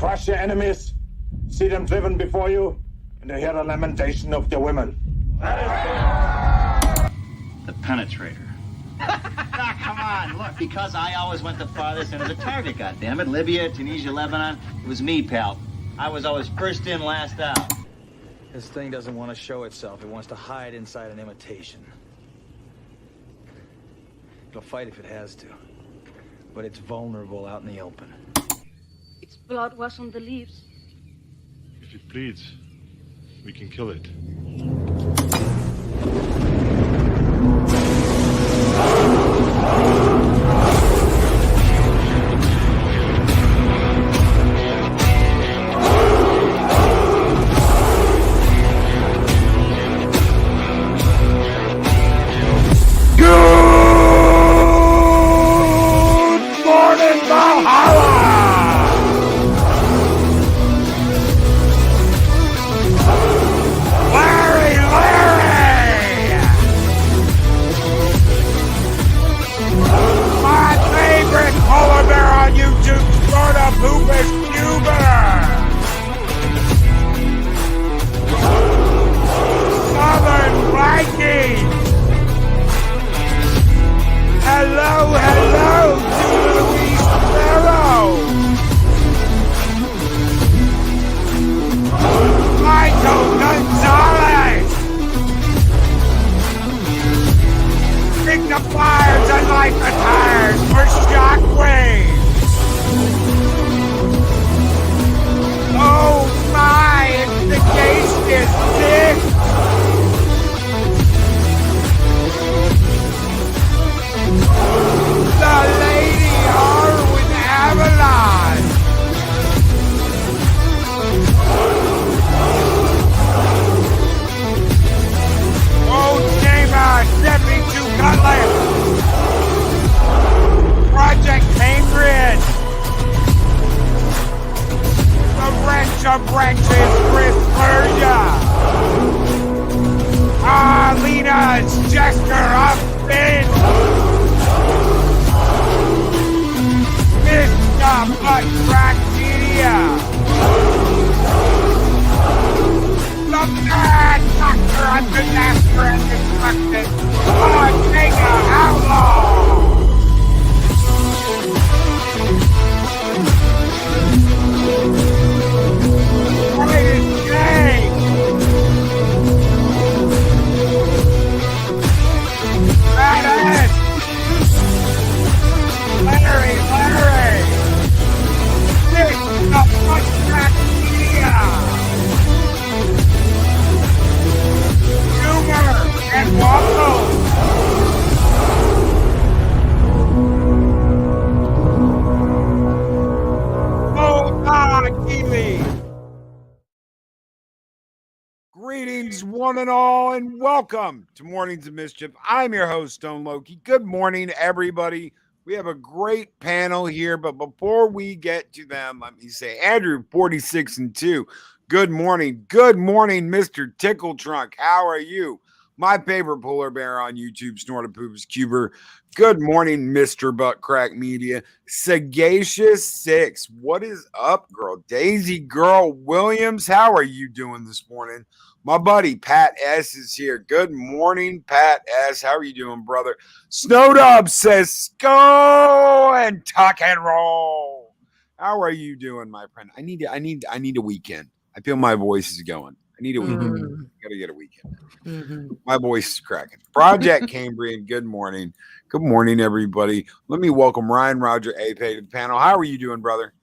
crush your enemies, see them driven before you, and to hear the lamentation of their women. The penetrator. Come on, look, because I always went the farthest into the target, goddammit. Libya, Tunisia, Lebanon. It was me, pal. I was always first in, last out. This thing doesn't want to show itself. It wants to hide inside an imitation. It'll fight if it has to. But it's vulnerable out in the open. Its blood was on the leaves. If it bleeds, we can kill it. Greetings, one and all, and welcome to Mornings of Mischief. I'm your host, Stone Loki. Good morning, everybody. We have a great panel here, but before we get to them, let me say, Andrew, 46 and 2. Good morning. Good morning, Mr. Tickle Trunk. How are you? My favorite polar bear on YouTube, Snorted Poops Cuber. Good morning, Mr. Butt Crack Media. Sagacious 6. What is up, girl? Daisy Girl Williams, how are you doing this morning? My buddy Pat S is here. Good morning, Pat S. How are you doing, brother? Snowdub says, go and tuck and roll. How are you doing, my friend? I need a weekend. I feel my voice is going. I need a weekend. Gotta get a weekend. My voice is cracking. Project Cambrian, good morning. Good morning, everybody. Let me welcome Ryan Roger Ape to the panel. How are you doing, brother?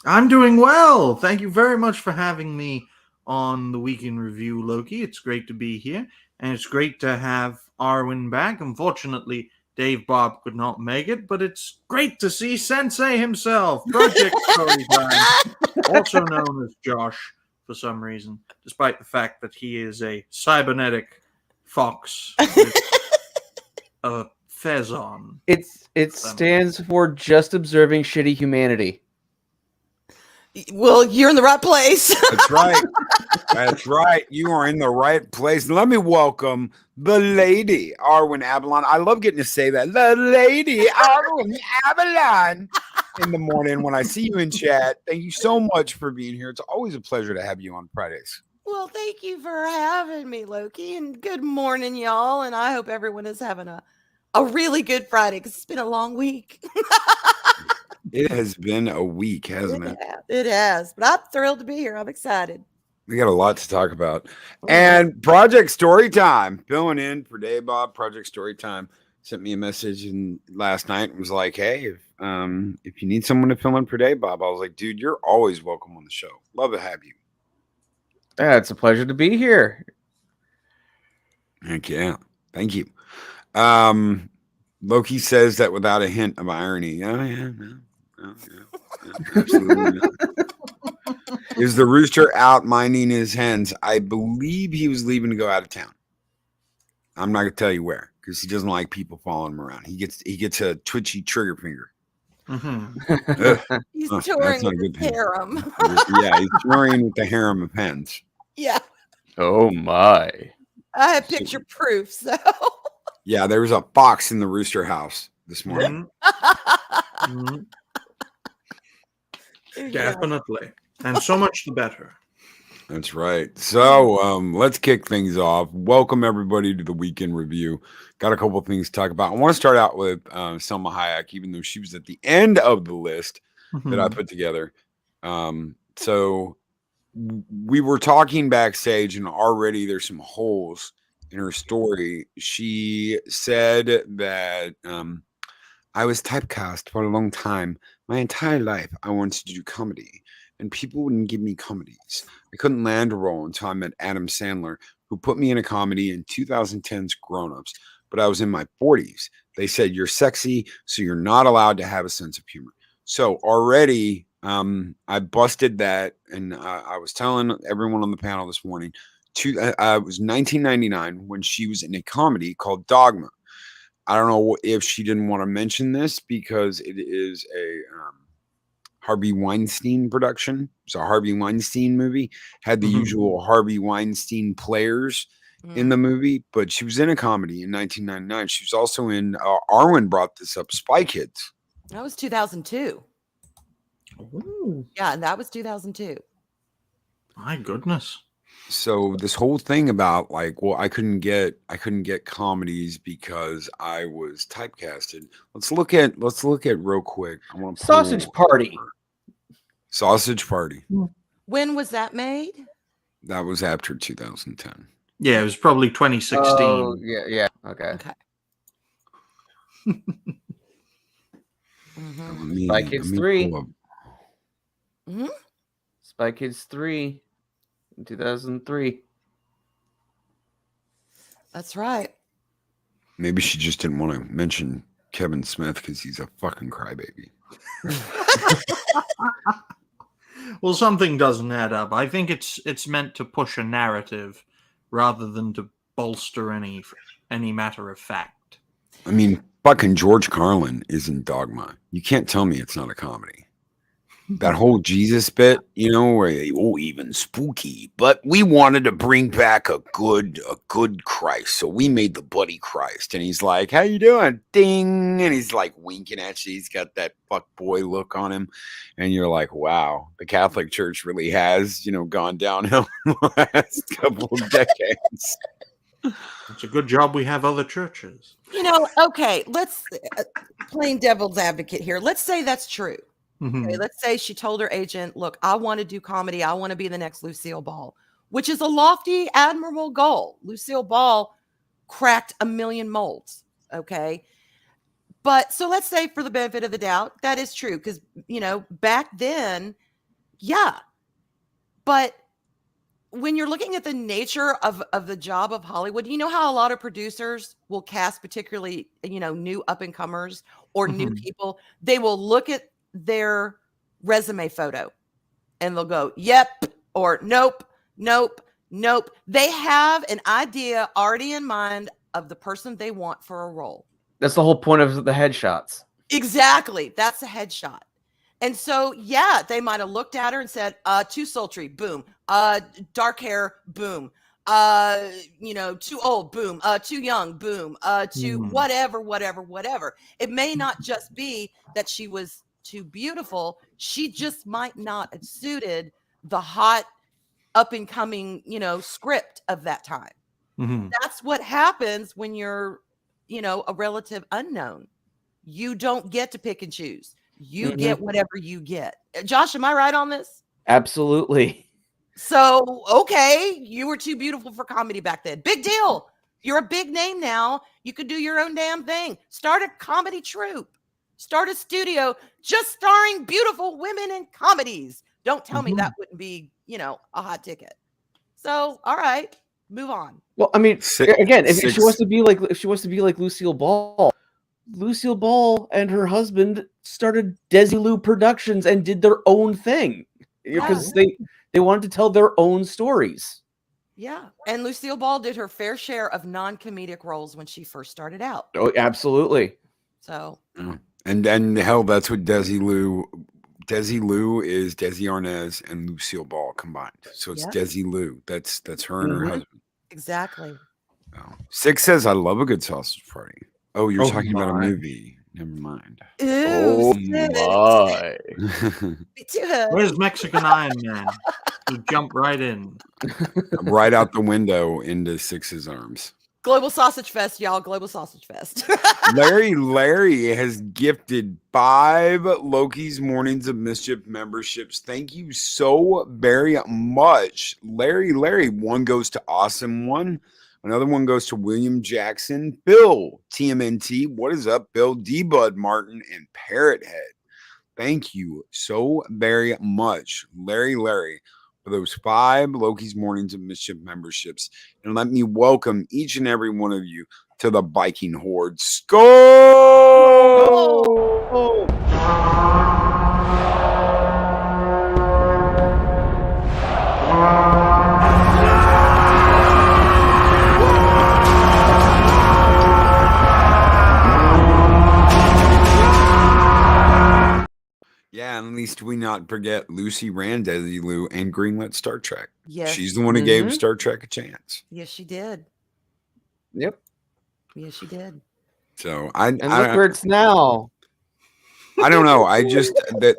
I'm doing well. Thank you very much for having me on the Week in Review, Loki. It's great to be here, and it's great to have Arwen back. Unfortunately, Dave Bob could not make it, but it's great to see Sensei himself, Project Storytime, also known as Josh for some reason, despite the fact that he is a cybernetic fox with a fez on. It stands for Just Observing Shitty Humanity. Well, you're in the right place. That's right. That's right. You are in the right place. Let me welcome the lady, Arwen Avalon. I love getting to say that. The lady, Arwen Avalon. in the morning when I see you in chat. Thank you so much for being here. It's always a pleasure to have you on Fridays. Well, thank you for having me, Loki, and good morning, y'all. And I hope everyone is having a really good Friday because it's been a long week. It has been a week, hasn't it? It has, but I'm thrilled to be here. I'm excited. We got a lot to talk about. And Project Storytime, filling in for Dave Bob. Project Storytime sent me a message last night and was like, hey, if you need someone to fill in for Dave Bob, I was like, dude, you're always welcome on the show. Love to have you. Yeah, it's a pleasure to be here. Heck yeah. Thank you. Loki says that without a hint of irony. Oh, yeah, no. Oh, yeah, absolutely not. Is the rooster out minding his hens? I believe he was leaving to go out of town. I'm not gonna tell you where because he doesn't like people following him around. He gets a twitchy trigger finger. He's touring with the harem. Yeah, he's touring with the harem of hens. Yeah. Oh my! I have picture proof. So. Yeah, there was a fox in the rooster house this morning. Definitely. And so much the better. That's right. So let's kick things off. Welcome everybody to the weekend review. Got a couple of things to talk about. I want to start out with Salma Hayek, even though she was at the end of the list that I put together. So we were talking backstage, and already there's some holes in her story. She said that I was typecast for a long time. My entire life, I wanted to do comedy, and people wouldn't give me comedies. I couldn't land a role until I met Adam Sandler, who put me in a comedy in 2010's Grown Ups, but I was in my 40s. They said, you're sexy, so you're not allowed to have a sense of humor. So already I busted that, and I was telling everyone on the panel this morning, it was 1999 when she was in a comedy called Dogma. I don't know if she didn't want to mention this because it is a Harvey Weinstein production. It's a Harvey Weinstein movie. Had the usual Harvey Weinstein players in the movie, but she was in a comedy in 1999. She was also in, Arwen brought this up, Spy Kids. That was 2002. Ooh. Yeah, and that was 2002. My goodness. So this whole thing about like, well, I couldn't get comedies because I was typecasted. Let's look at real quick. I want to Sausage Party. Sausage Party. When was that made? That was after 2010. Yeah, it was probably 2016. Oh, yeah. Okay. Spy Kids 3. Spy Kids 3 in 2003. That's right. Maybe she just didn't want to mention Kevin Smith because he's a fucking crybaby. Well, something doesn't add up. I think it's meant to push a narrative rather than to bolster any matter of fact. I mean, fucking George Carlin is in Dogma. You can't tell me it's not a comedy. That whole Jesus bit, you know, where even spooky, but we wanted to bring back a good Christ, so we made the Bloody Christ. And he's like, "How you doing?" Ding, and he's like winking at you. He's got that fuck boy look on him, and you're like, "Wow, the Catholic Church really has, gone downhill in the last couple of decades." It's a good job we have other churches. Okay, let's playing devil's advocate here. Let's say that's true. Okay, let's say she told her agent, look, I want to do comedy. I want to be the next Lucille Ball, which is a lofty, admirable goal. Lucille Ball cracked 1 million molds. Okay. But so let's say for the benefit of the doubt, that is true. Because, back then, yeah. But when you're looking at the nature of the job of Hollywood, you know how a lot of producers will cast particularly, new up and comers or new people. They will look at their resume photo and they'll go, yep, or nope. They have an idea already in mind of the person they want for a role. That's the whole point of the headshots. Exactly. That's a headshot. And so, yeah, they might have looked at her and said, too sultry, boom. Dark hair, boom. Too old, boom. Too young, boom. Too whatever. It may not just be that she was too beautiful. She just might not have suited the hot up and coming, script of that time. That's what happens when you're, a relative unknown. You don't get to pick and choose. You get whatever you get. Josh, am I right on this? Absolutely. So, okay, you were too beautiful for comedy back then. Big deal. You're a big name now. You could do your own damn thing. Start a comedy troupe. Start a studio just starring beautiful women in comedies. Don't tell me that wouldn't be, a hot ticket. So, all right, move on. Well, I mean, again, if she wants to be like Lucille Ball, Lucille Ball and her husband started Desilu Productions and did their own thing because they wanted to tell their own stories. Yeah, and Lucille Ball did her fair share of non-comedic roles when she first started out. Oh, absolutely. So, and hell, that's what Desilu is Desi Arnaz and Lucille Ball combined. So it's Desilu. That's her and her husband. Exactly. Oh. Six says, "I love a good sausage party." Oh, you're talking about a movie. Never mind. Ooh, my. Where's Mexican Iron Man? He jumped right in. Right out the window into Six's arms. Global Sausage Fest, y'all. Global Sausage Fest. Larry has gifted 5 Loki's Mornings of Mischief memberships. Thank you so very much. Larry, one goes to Awesome One. Another one goes to William Jackson, Bill, TMNT. What is up, Bill? D-Bud Martin and Parrot Head. Thank you so very much, Larry, for those 5 Loki's Mornings of Mischief memberships. And let me welcome each and every one of you to the Viking Horde. Skull! Yeah, and at least we not forget Lucy ran Desilu and greenlit Star Trek. Yes. She's the one who gave Star Trek a chance. Yes, she did. Yep. Yes, she did. So look where it's now. I don't know.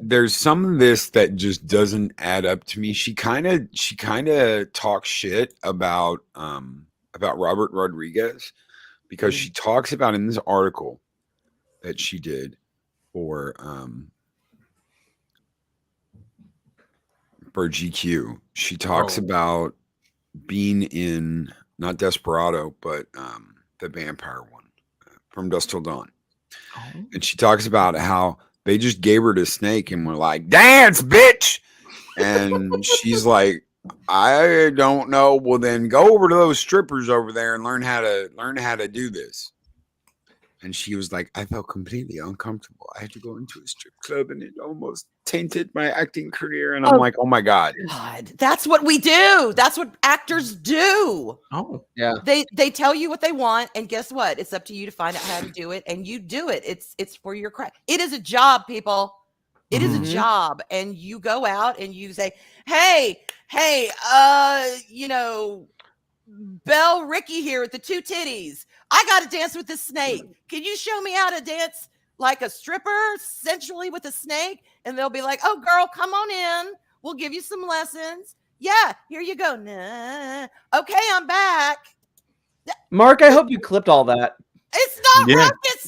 There's some of this that just doesn't add up to me. She kind of talks shit about Robert Rodriguez because she talks about in this article that she did for GQ. She talks about being in not Desperado, but the vampire one from Dusk Till Dawn. And she talks about how they just gave her the snake and were like, "Dance, bitch!" And she's like, "I don't know." Well, then go over to those strippers over there and learn how to do this. And she was like, "I felt completely uncomfortable. I had to go into a strip club and it almost tainted my acting career." And I'm like, "Oh my God. That's what we do. That's what actors do." Oh, yeah. They tell you what they want, and guess what? It's up to you to find out how to do it, and you do it. It's for your craft. It is a job, people. It is a job, and you go out and you say, "Hey, Belle Ricky here with the 2 titties. I got to dance with the snake. Can you show me how to dance like a stripper sensually with a snake?" And they'll be like, "Oh, girl, come on in. We'll give you some lessons. Yeah, here you go. Nah. Okay, I'm back." Mark, I hope you clipped all that. It's not rocket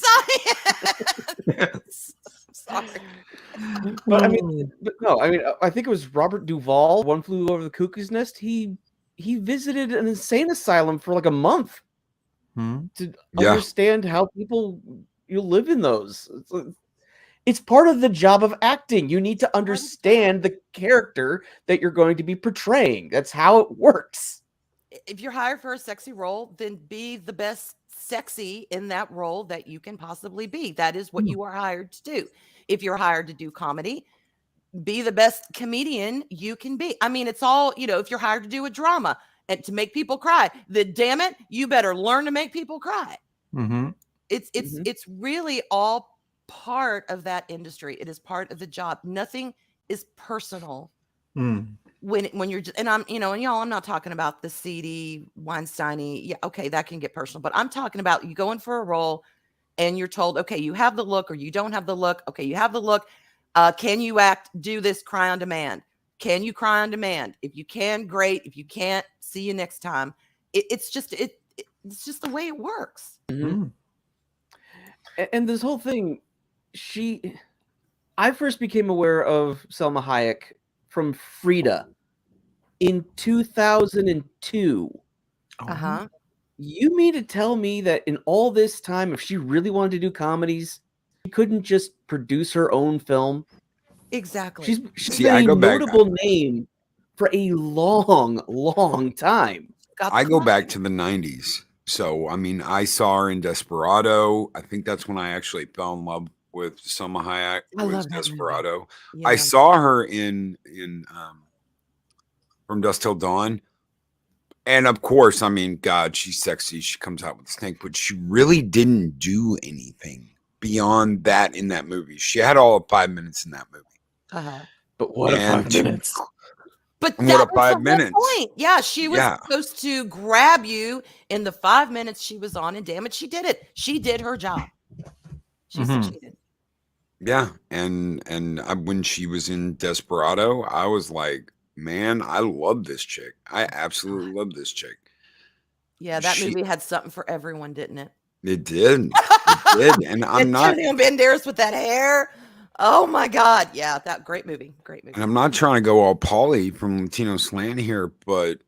science. Sorry. But I think it was Robert Duvall, One Flew Over the Cuckoo's Nest. He visited an insane asylum for like a month to understand how people live in those. It's part of the job of acting. You need to understand the character that you're going to be portraying. That's how it works. If you're hired for a sexy role, then be the best sexy in that role that you can possibly be. That is what you are hired to do. If you're hired to do comedy, be the best comedian you can be. I mean, it's all, if you're hired to do a drama and to make people cry, then damn it, you better learn to make people cry. It's really all part of that industry. It is part of the job. Nothing is personal when you're just, and I'm, and y'all, I'm not talking about the seedy Weinstein-y. Yeah, okay, that can get personal, but I'm talking about you go in for a role and you're told, okay, you have the look or you don't have the look. Okay, you have the look. Can you do this, cry on demand? Can you cry on demand? If you can, great. If you can't, see you next time. It's just the way it works. Mm-hmm. And this whole thing, I first became aware of Salma Hayek from Frida in 2002. Uh-huh. You mean to tell me that in all this time, if she really wanted to do comedies, she couldn't just produce her own film? Exactly. She's been a notable name for a long time. I go back to the 90s. So, I mean, I saw her in Desperado. I think that's when I actually fell in love with Salma Hayek. I love Desperado. Yeah. I saw her in From Dusk Till Dawn. And of course, I mean, God, she's sexy. She comes out with a snake, but she really didn't do anything beyond that in that movie. She had all of 5 minutes in that movie. Uh-huh. But what 5 minutes? But what that a 5 was minutes. The point. Yeah, she was supposed to grab you in the 5 minutes she was on, and damn it, she did it. She did her job. She succeeded. Yeah, and when she was in Desperado, I was like, man, I love this chick. I absolutely love this chick. Yeah, that movie had something for everyone, didn't it? It did. It did. And I'm not Banderas with that hair. Oh my God. Yeah, that great movie. Great movie. And I'm not trying to go all Pauly from Latino Slant here, but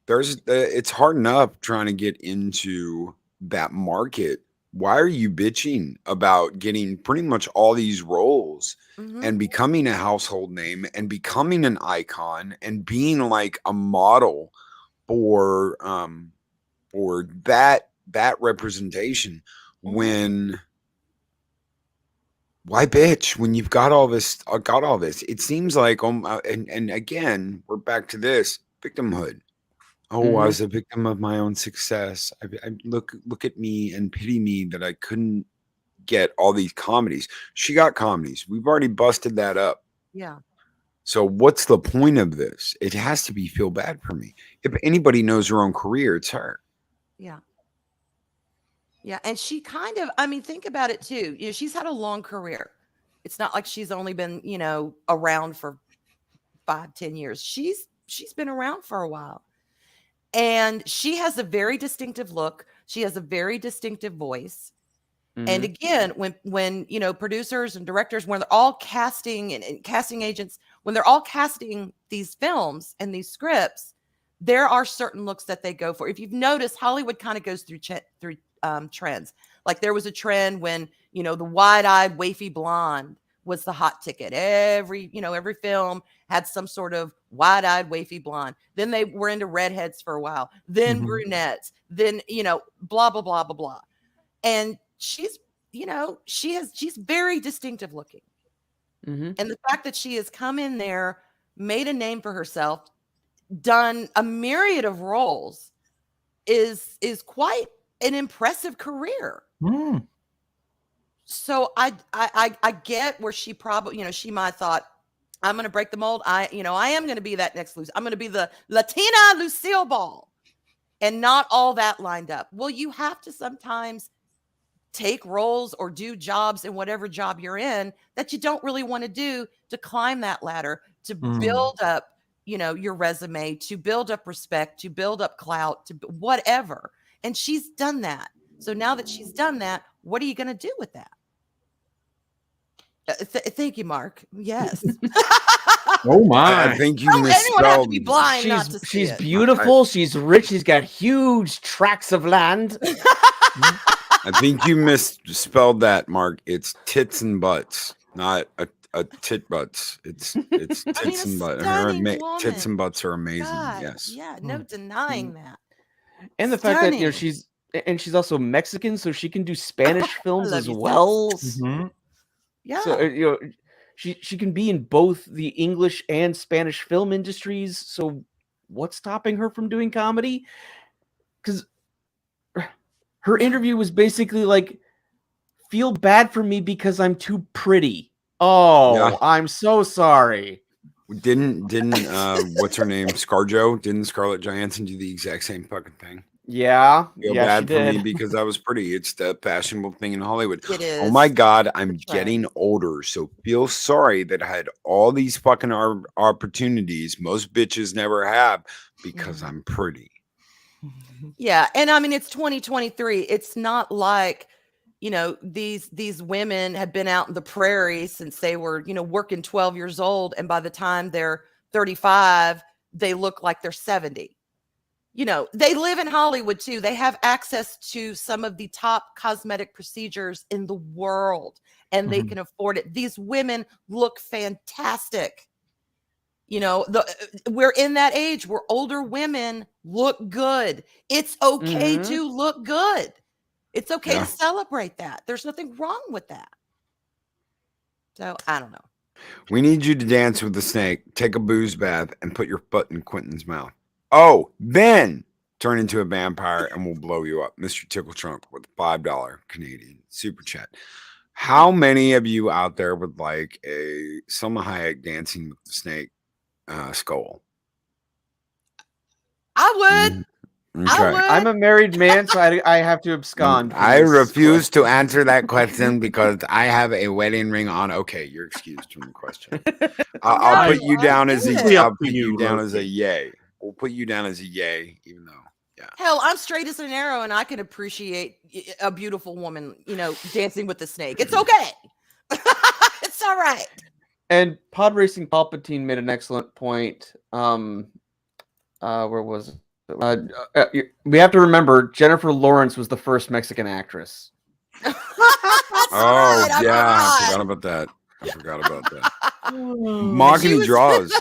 it's hard enough trying to get into that market. Why are you bitching about getting pretty much all these roles and becoming a household name and becoming an icon and being like a model for that representation when why bitch when you've got all this it seems like and again we're back to this victimhood. I was a victim of my own success. I look at me and pity me that I couldn't get all these comedies. She got comedies. We've already busted that up. Yeah. So what's the point of this? It has to be feel bad for me. If anybody knows her own career, it's her. Yeah. Yeah. And she kind of, I mean, think about it too. You know, she's had a long career. It's not like she's only been, around for 5-10 years. She's been around for a while. And she has a very distinctive look. She has a very distinctive voice. And again, when producers and directors, when they're all casting and casting agents, when they're all casting these films and these scripts, there are certain looks that they go for. If you've noticed, Hollywood kind of goes through trends. Like there was a trend when, the wide-eyed, wafy blonde was the hot ticket. Every film had some sort of wide-eyed, wafy blonde. Then they were into redheads for a while, then brunettes, then, blah, blah, blah, blah, blah. And she's very distinctive looking. And the fact that she has come in there, made a name for herself, done a myriad of roles is quite an impressive career. So I get where she probably, she might have thought, I'm going to break the mold. I am going to be that next Lucille. I'm going to be the Latina Lucille Ball, and not all that lined up. Well, you have to sometimes take roles or do jobs in whatever job you're in that you don't really want to do to climb that ladder, to build up, your resume, to build up respect, to build up clout, to whatever. And she's done that. So now that she's done that, what are you going to do with that? Thank you, Mark. Yes. Oh my! I think you anyone have to be blind not to see she's it. beautiful. She's rich. She's got huge tracts of land. I think you misspelled that, Mark. It's tits and butts, not a tit butts. It's tits and butts. Tits and butts are amazing. God, yes. Yeah. No denying that. And the fact that she's also Mexican, so she can do Spanish films as well. Yeah. So she can be in both the English and Spanish film industries. So what's stopping her from doing comedy? Because her interview was basically like, feel bad for me because I'm too pretty. Oh, yeah. I'm so sorry. Didn't what's her name? ScarJo? Didn't Scarlett Johansson do the exact same fucking thing? Yeah, Feel yeah, bad she for me did. because I was pretty. It's the fashionable thing in Hollywood. It is. Oh my God, I'm It's a getting trend. older. So feel sorry that I had all these fucking opportunities most bitches never have because I'm pretty. Yeah, and I mean it's 2023. It's not like, these women have been out in the prairie since they were, working 12 years old, and by the time they're 35, they look like they're 70. They live in Hollywood too. They have access to some of the top cosmetic procedures in the world, and they can afford it. These women look fantastic. We're in that age where older women look good. It's okay to look good. It's okay to celebrate that. There's nothing wrong with that. So I don't know. We need you to dance with the snake, take a booze bath, and put your foot in Quentin's mouth. Oh, then turn into a vampire and we'll blow you up. Mr. Tickle Trunk with $5 Canadian super chat. How many of you out there would like a Salma Hayek dancing with the snake skull? I would. I would. I'm a married man, so I have to abscond. I refuse to answer that question because I have a wedding ring on. Okay, you're excused from the question. I'll put you down as a yay. We'll put you down as a yay, even though. Yeah. Hell, I'm straight as an arrow, and I can appreciate a beautiful woman, dancing with the snake. It's okay. It's all right. And Pod Racing Palpatine made an excellent point. Where was it? We have to remember Jennifer Lawrence was the first Mexican actress. Oh, yeah. I forgot about that. Mahogany Draws.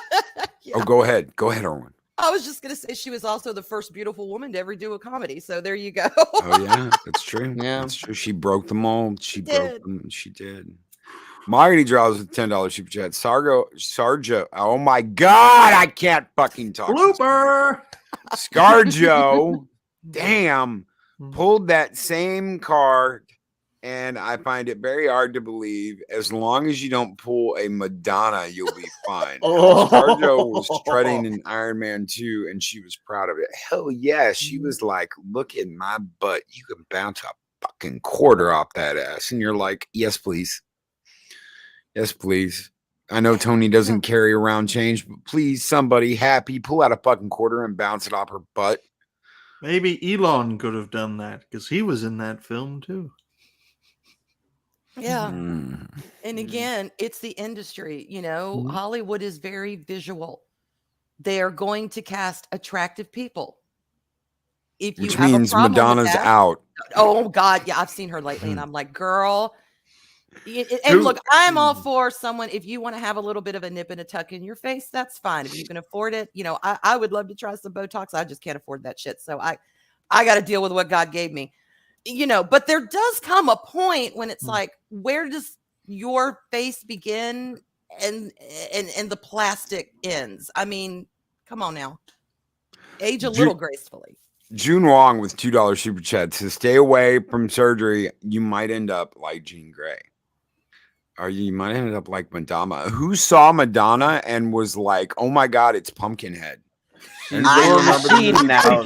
Yeah. Oh, go ahead. Go ahead, Erwin. I was just going to say she was also the first beautiful woman to ever do a comedy. So there you go. Oh, yeah. That's true. Yeah. That's true. She broke the mold. She broke them. She did. Mahogany Draws with $10 super chat. Sarjo. Oh, my God. I can't fucking talk. Blooper. Scarjo, damn, pulled that same card, and I find it very hard to believe. As long as you don't pull a Madonna, you'll be fine. Scarjo was strutting in Iron Man 2, and she was proud of it. Hell yeah, she was like, "Look at my butt. You can bounce a fucking quarter off that ass," and you're like, "Yes, please. Yes, please." I know Tony doesn't carry around change, but please, somebody happy, pull out a fucking quarter and bounce it off her butt. Maybe Elon could have done that because he was in that film too. Yeah. And again, it's the industry. Hollywood is very visual. They are going to cast attractive people. Which means Madonna's out. Oh, God. Yeah, I've seen her lately, and I'm like, girl. And look, I'm all for someone. If you want to have a little bit of a nip and a tuck in your face, that's fine. If you can afford it, I would love to try some Botox. I just can't afford that shit. So I got to deal with what God gave me, but there does come a point when it's like, where does your face begin and the plastic ends? I mean, come on now. Age a little gracefully. June Wong with $2 super chat says, stay away from surgery. You might end up like Jean Grey. Or you might end up like Madonna. Who saw Madonna and was like, oh my God, it's Pumpkinhead? I've seen now.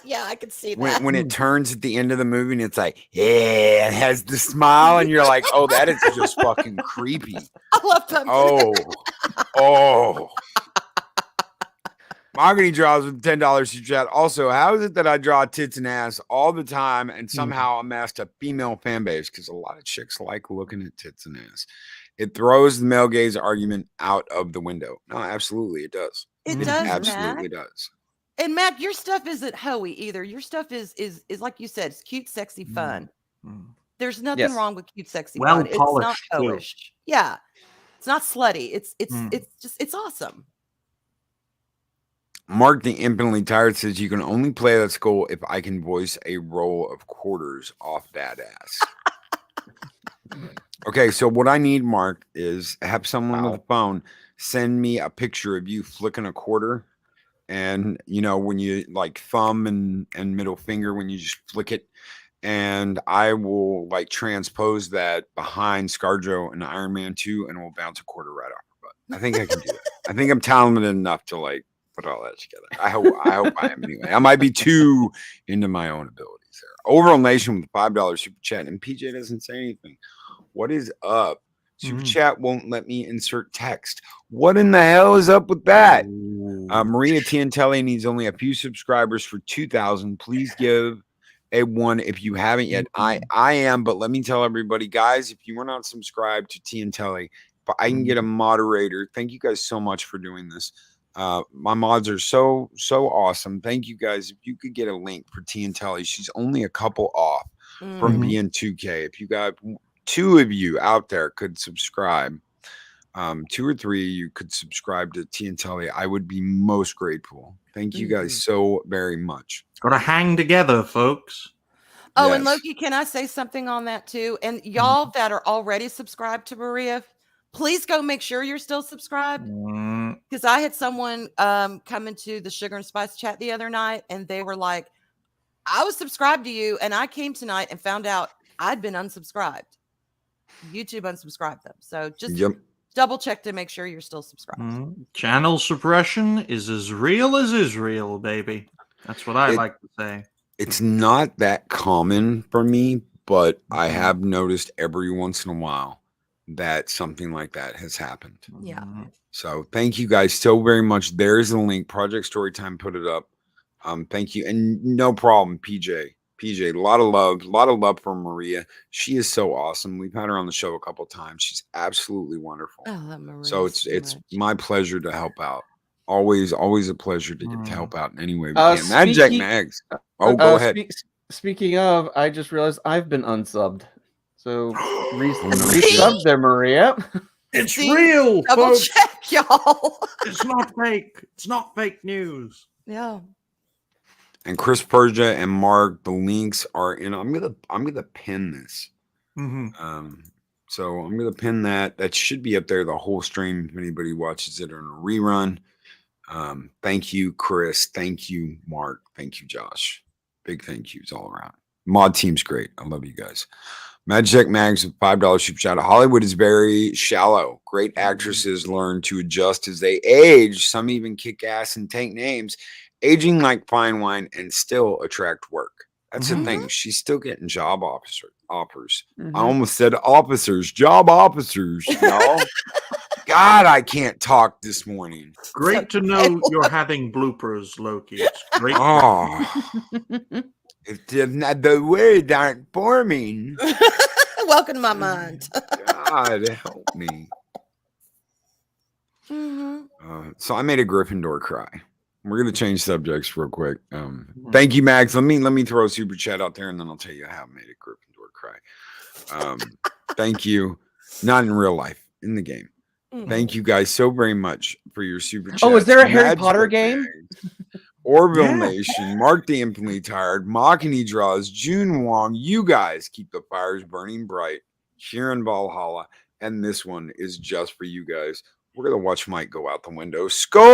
Yeah, I could see that. When it turns at the end of the movie and it's like, yeah, it has the smile, and you're like, oh, that is just fucking creepy. I love Pumpkinhead. Oh. Mahogany Draws with $10 super chat. Also, how is it that I draw tits and ass all the time and somehow amassed a female fan base? Because a lot of chicks like looking at tits and ass. It throws the male gaze argument out of the window. No, absolutely, it does. It does, absolutely Mac. does. And Mac, your stuff isn't hoey either. Your stuff is like you said, it's cute, sexy, fun. There's nothing wrong with cute, sexy, fun. It's not hoish. Yeah, it's not slutty. It's awesome. Mark the Infinitely Tired says you can only play that skull if I can voice a roll of quarters off that ass. Okay, so what I need, Mark, is have someone with a phone send me a picture of you flicking a quarter, and when you like thumb and middle finger when you just flick it, and I will like transpose that behind ScarJo and Iron Man 2, and we'll bounce a quarter right off her butt. I think I can do that. I think I'm talented enough to like put all that together. I hope I am anyway. I might be too into my own abilities there. Overall Nation with $5 super chat, and PJ doesn't say anything. What is up? Super chat won't let me insert text. What in the hell is up with that? Maria Tiantelli needs only a few subscribers for 2,000. Please give a one if you haven't yet. I am, but let me tell everybody, guys, if you are not subscribed to Tiantelli, if I can get a moderator, thank you guys so much for doing this. My mods are so awesome. Thank you guys. If you could get a link for Tiantelli, she's only a couple off from being 2K. If you got 2 of you out there could subscribe, 2 or 3 you could subscribe to Tiantelli, I would be most grateful. Thank you guys so very much. Gotta hang together, folks. Oh, Yes. and Loki, can I say something on that too? And y'all that are already subscribed to Maria, please go make sure you're still subscribed. Because I had someone come into the Sugar and Spice chat the other night, and they were like, I was subscribed to you, and I came tonight and found out I'd been unsubscribed. YouTube unsubscribed them. So just double check to make sure you're still subscribed. Channel suppression is as real as Israel, baby. That's what I like to say. It's not that common for me, but I have noticed every once in a while that something like that has happened. Yeah. So thank you guys so very much. There's the link. Project Storytime put it up. Thank you. And no problem, PJ, a lot of love for Maria. She is so awesome. We've had her on the show a couple times. She's absolutely wonderful. Maria So it's my pleasure to help out. Always a pleasure to get to help out in any way we can. That Jack Mags. Go ahead. Speaking of, I just realized I've been unsubbed. So resub there, Maria. It's real. Double check, y'all. It's not fake. It's not fake news. Yeah. And Chris Persia and Mark, the links are in. I'm gonna pin this. So I'm gonna pin that. That should be up there the whole stream if anybody watches it on a rerun. Thank you, Chris. Thank you, Mark. Thank you, Josh. Big thank yous all around. Mod team's great. I love you guys. Magic Mags with $5 super shout out. Hollywood is very shallow. Great actresses learn to adjust as they age. Some even kick ass and take names. Aging like fine wine and still attract work. That's the thing. She's still getting job offers. I almost said officers. Job officers, y'all. God, I can't talk this morning. Great to know you're having bloopers, Loki. It's great. If the words aren't forming. Welcome to my mind. God, help me. So I made a Gryffindor cry. We're gonna change subjects real quick. Thank you, Max. Let me throw a super chat out there, and then I'll tell you how I made a Gryffindor cry. Thank you. Not in real life, in the game. Thank you guys so very much for your super chat. Oh, is there a Harry Potter game? Orville Nation, Mark the Infinitely Tired, Machini Draws, June Wong. You guys keep the fires burning bright here in Valhalla, and this one is just for you guys. We're gonna watch Mike go out the window. Skull!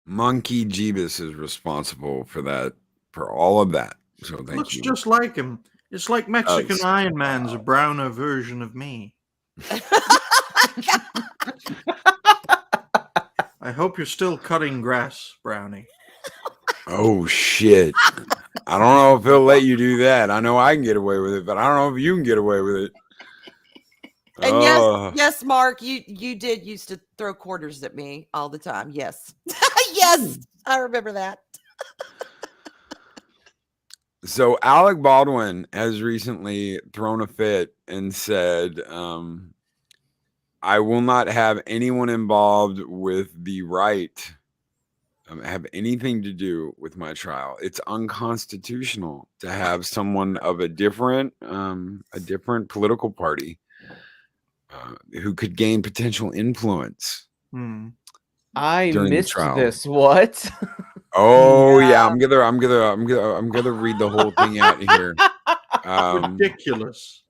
Monkey Jeebus is responsible for that, for all of that. So thank Looks you. just like him. It's like Mexican Iron Man's a browner version of me. I hope you're still cutting grass, Brownie. Oh, shit. I don't know if he'll let you do that. I know I can get away with it, but I don't know if you can get away with it. And yes, Mark, you did used to throw quarters at me all the time. Yes. Yes, I remember that. So Alec Baldwin has recently thrown a fit and said, I will not have anyone involved with the right have anything to do with my trial. It's unconstitutional to have someone of a different political party who could gain potential influence. I missed this. What? Oh yeah, I'm gonna read the whole thing out here. Ridiculous.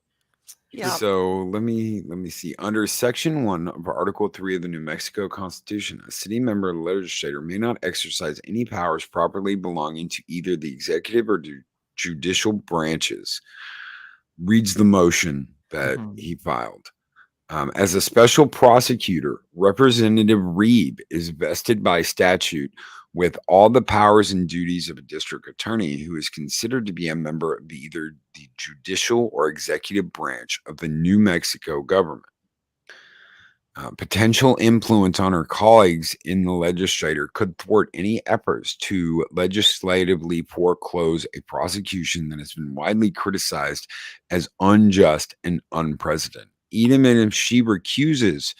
Yeah. So let me see. Under Section 1 of Article 3 of the New Mexico Constitution, a city member or legislator may not exercise any powers properly belonging to either the executive or judicial branches. Reads the motion that he filed. As a special prosecutor, Representative Reeb is vested by statute with all the powers and duties of a district attorney who is considered to be a member of either the judicial or executive branch of the New Mexico government. Potential influence on her colleagues in the legislature could thwart any efforts to legislatively foreclose a prosecution that has been widely criticized as unjust and unprecedented. Even if she recuses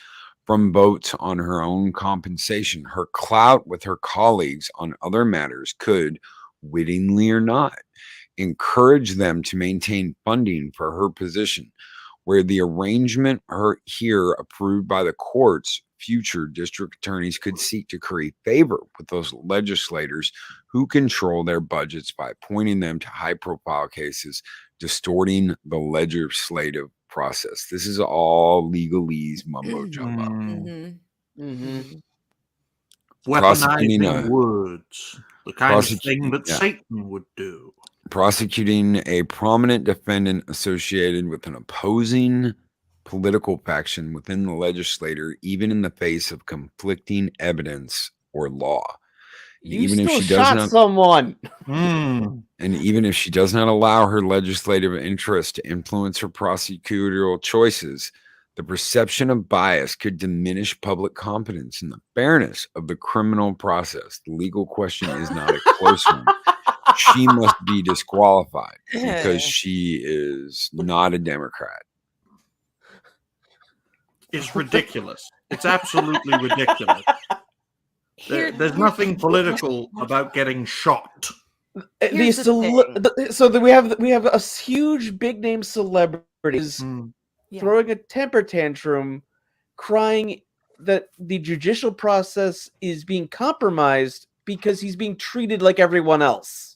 from votes on her own compensation, her clout with her colleagues on other matters could, wittingly or not, encourage them to maintain funding for her position, where the arrangement here approved by the courts, future district attorneys could seek to create favor with those legislators who control their budgets by appointing them to high-profile cases, distorting the legislative process. This is all legalese mumbo jumbo. Weaponizing words, the kind of thing that Satan would do. Prosecuting a prominent defendant associated with an opposing political faction within the legislature, even in the face of conflicting evidence or law. Even if she shot someone. And even if she does not allow her legislative interest to influence her prosecutorial choices, the perception of bias could diminish public confidence in the fairness of the criminal process. The legal question is not a close one. She must be disqualified because she is not a Democrat. It's ridiculous. It's absolutely ridiculous. There's nothing political about getting shot. So we have a huge big name celebrities throwing a temper tantrum, crying that the judicial process is being compromised because he's being treated like everyone else.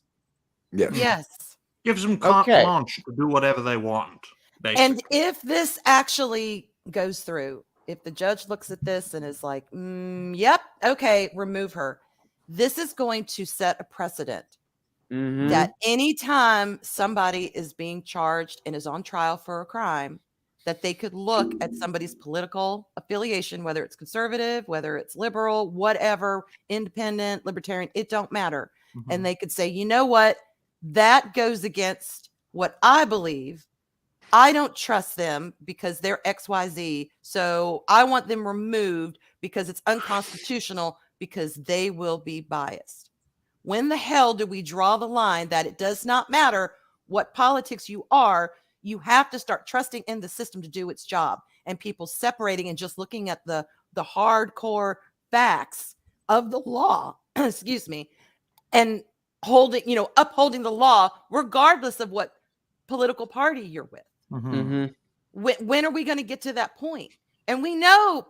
Yes. Gives them carte blanche to do whatever they want. Basically. And if this actually goes through, if the judge looks at this and is like, yep, okay, remove her, this is going to set a precedent that anytime somebody is being charged and is on trial for a crime, that they could look at somebody's political affiliation, whether it's conservative, whether it's liberal, whatever, independent, libertarian, it don't matter. And they could say, you know what? That goes against what I believe. I don't trust them because they're XYZ. So I want them removed because it's unconstitutional because they will be biased. When the hell do we draw the line that it does not matter what politics you are? You have to start trusting in the system to do its job, and people separating and just looking at the hardcore facts of the law, excuse me, and upholding the law regardless of what political party you're with. When are we going to get to that point? And we know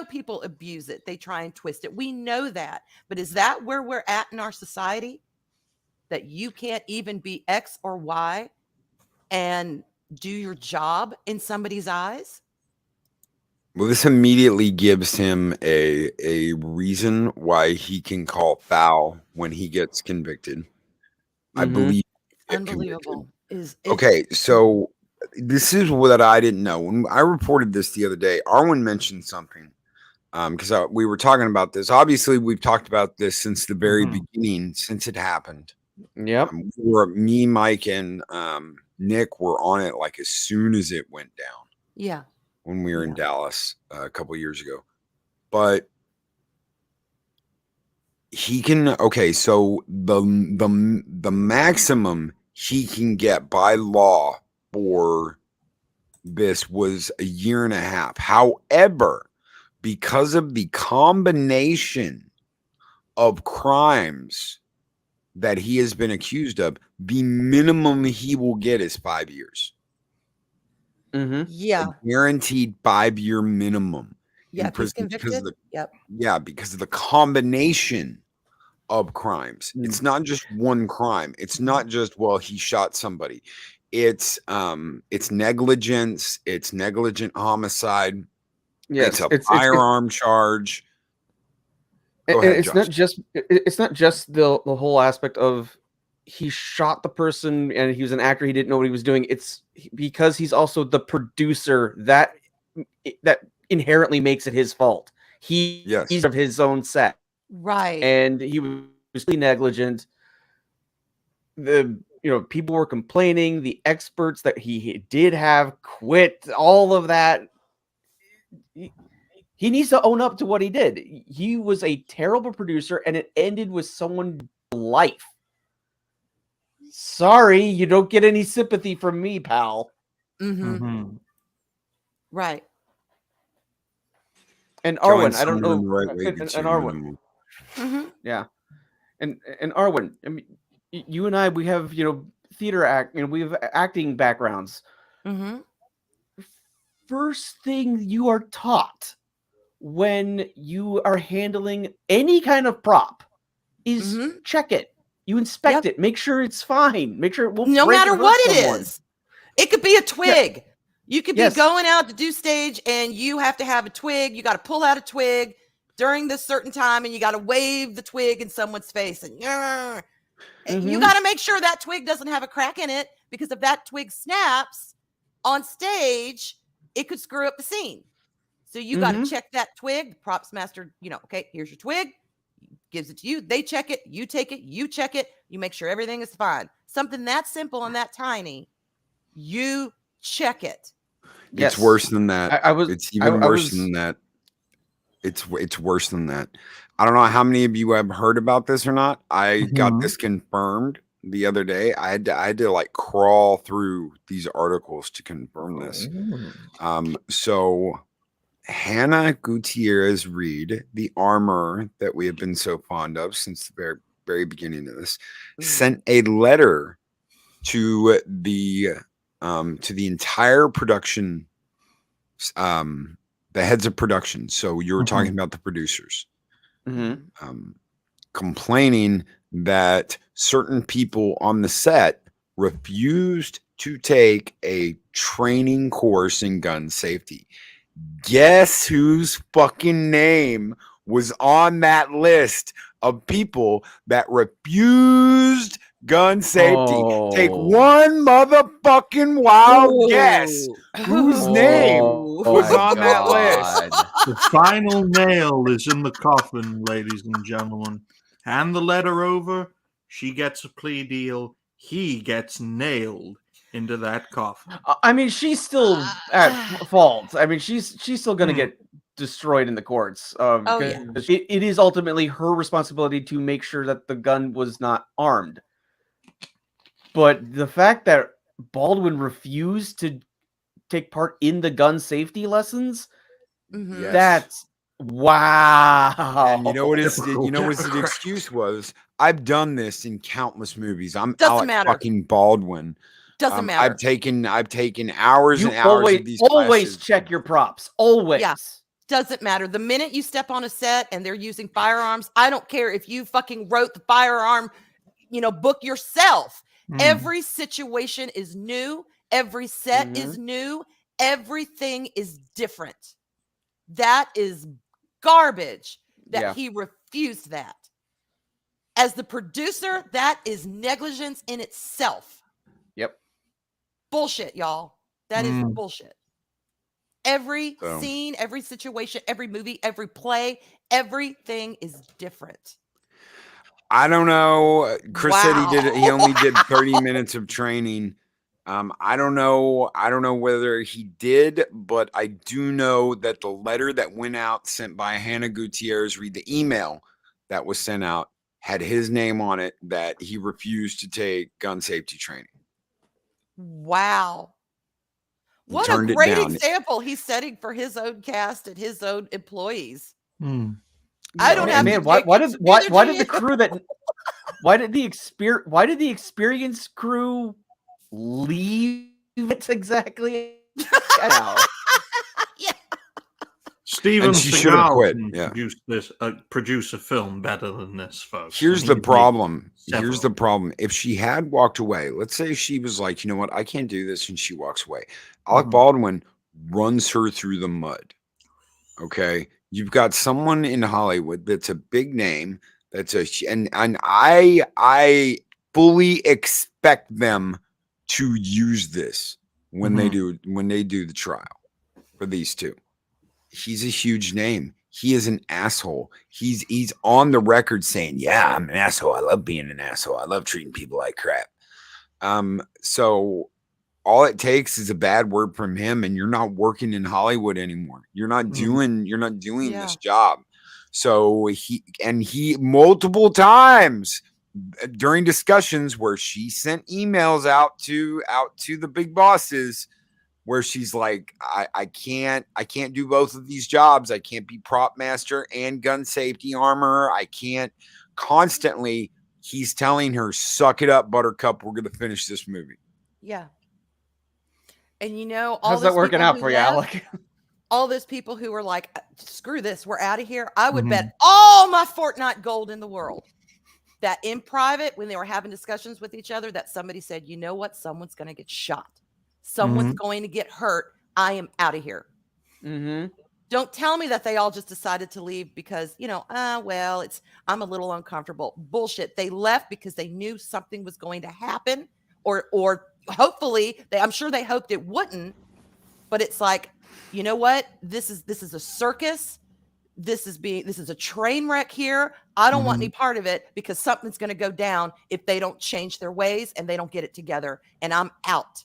people abuse it. They try and twist it. We know that. But is that where we're at in our society? That you can't even be X or Y and do your job in somebody's eyes? Well, this immediately gives him a reason why he can call foul when he gets convicted. I believe it's unbelievable. Okay, so this is what I didn't know. When I reported this the other day, Arwen mentioned something because we were talking about this. Obviously, we've talked about this since the very beginning, since it happened. Yep. Me, Mike, and Nick were on it like as soon as it went down. Yeah. When we were in Dallas a couple years ago. But he can, okay, so the maximum he can get by law for this was 1.5 years. However, because of the combination of crimes that he has been accused of, the minimum he will get is 5 years. Yeah. A guaranteed 5-year minimum. Yeah, if he's convicted. Because of the combination of crimes. It's not just one crime. It's not just, well, he shot somebody. it's negligence, it's negligent homicide, Yes, it's a firearm charge. Go and ahead, it's Josh. not just the whole aspect of he shot the person and he was an actor, he didn't know what he was doing. It's because he's also the producer that inherently makes it his fault. He's of his own set, right? And he was negligent. People were complaining. The experts that he did have quit. All of that. He needs to own up to what he did. He was a terrible producer, and it ended with someone's life. Sorry, you don't get any sympathy from me, pal. Right. And Arwen, I don't know. And Arwen. Yeah. And Arwen, I mean, you and I, we have, theater we have acting backgrounds. First thing you are taught when you are handling any kind of prop is check it. You inspect it, make sure it's fine, make sure it won't no break matter or hurt what someone. it is. It could be a twig. You could be Yes. going out to do stage and you have to have a twig. You got to pull out a twig during this certain time and you got to wave the twig in someone's face. And you got to make sure that twig doesn't have a crack in it, because if that twig snaps on stage, it could screw up the scene. So you got to check that twig. The props master, okay, here's your twig. Gives it to you. They check it. You take it. You check it. You make sure everything is fine. Something that simple and that tiny, you check it. It's worse than that. It's even worse than that. It's worse than that. I don't know how many of you have heard about this or not. I got this confirmed the other day. I had to like crawl through these articles to confirm this. So Hannah Gutierrez Reed, the armor that we have been so fond of since the very, very beginning of this, sent a letter to the entire production, the heads of production. So you were talking about the producers, complaining that certain people on the set refused to take a training course in gun safety. Guess whose fucking name was on that list of people that refused gun safety? Take one motherfucking wild guess whose name was on that list. The final nail is in the coffin, ladies and gentlemen. Hand the letter over. She gets a plea deal. He gets nailed into that coffin. I mean, she's still at fault. I mean, she's still going to get destroyed in the courts. It is ultimately her responsibility to make sure that the gun was not armed. But the fact that Baldwin refused to take part in the gun safety lessons, that's wow. And you know what the excuse was? I've done this in countless movies. I'm Alec fucking Baldwin. Doesn't matter. I've taken hours and hours of these always classes. Check your props. Always. Yeah. Doesn't matter. The minute you step on a set and they're using firearms, I don't care if you fucking wrote the firearm, book yourself. Every situation is new. Every set is new. Everything is different. That is garbage that he refused that. As the producer, that is negligence in itself. Yep. Bullshit, y'all. That is bullshit. Every scene, every situation, every movie, every play, everything is different. I don't know. Chris said he only did 30 minutes of training. I don't know whether he did, but I do know that the letter that went out sent by Hannah Gutierrez Reed, the email that was sent out, had his name on it that he refused to take gun safety training. Wow. What a great example he's setting for his own cast and his own employees. I don't have to. Why did the crew that? Why did the experienced crew leave it exactly? Steven and she should have Seagal quit. can Yeah. produce a film better than this, folks. Here's And the he's made problem. several. Here's the problem. If she had walked away, let's say she was like, you know what, I can't do this, and she walks away. Alec Baldwin runs her through the mud. Okay, you've got someone in Hollywood that's a big name. And I fully expect them to use this when they do the trial for these two. He's a huge name. He is an asshole. He's on the record saying, "Yeah, I'm an asshole. I love being an asshole. I love treating people like crap." So all it takes is a bad word from him, and you're not working in Hollywood anymore. You're not doing this job. So he multiple times during discussions where she sent emails out to the big bosses where she's like, I can't do both of these jobs. I can't be prop master and gun safety armor. I can't. Constantly he's telling her, suck it up, Buttercup. We're going to finish this movie. Yeah. And you know, how's that working out for you, Alec? All those people who were like, screw this, we're out of here. I would bet all my Fortnite gold in the world that in private, when they were having discussions with each other, that somebody said, you know what? Someone's going to get shot. Someone's going to get hurt. I am out of here. Don't tell me that they all just decided to leave because, well, I'm a little uncomfortable. Bullshit. They left because they knew something was going to happen or hopefully I'm sure they hoped it wouldn't, but it's like, you know what? This is a circus. This is a train wreck here. I don't want any part of it because something's going to go down if they don't change their ways and they don't get it together. And I'm out.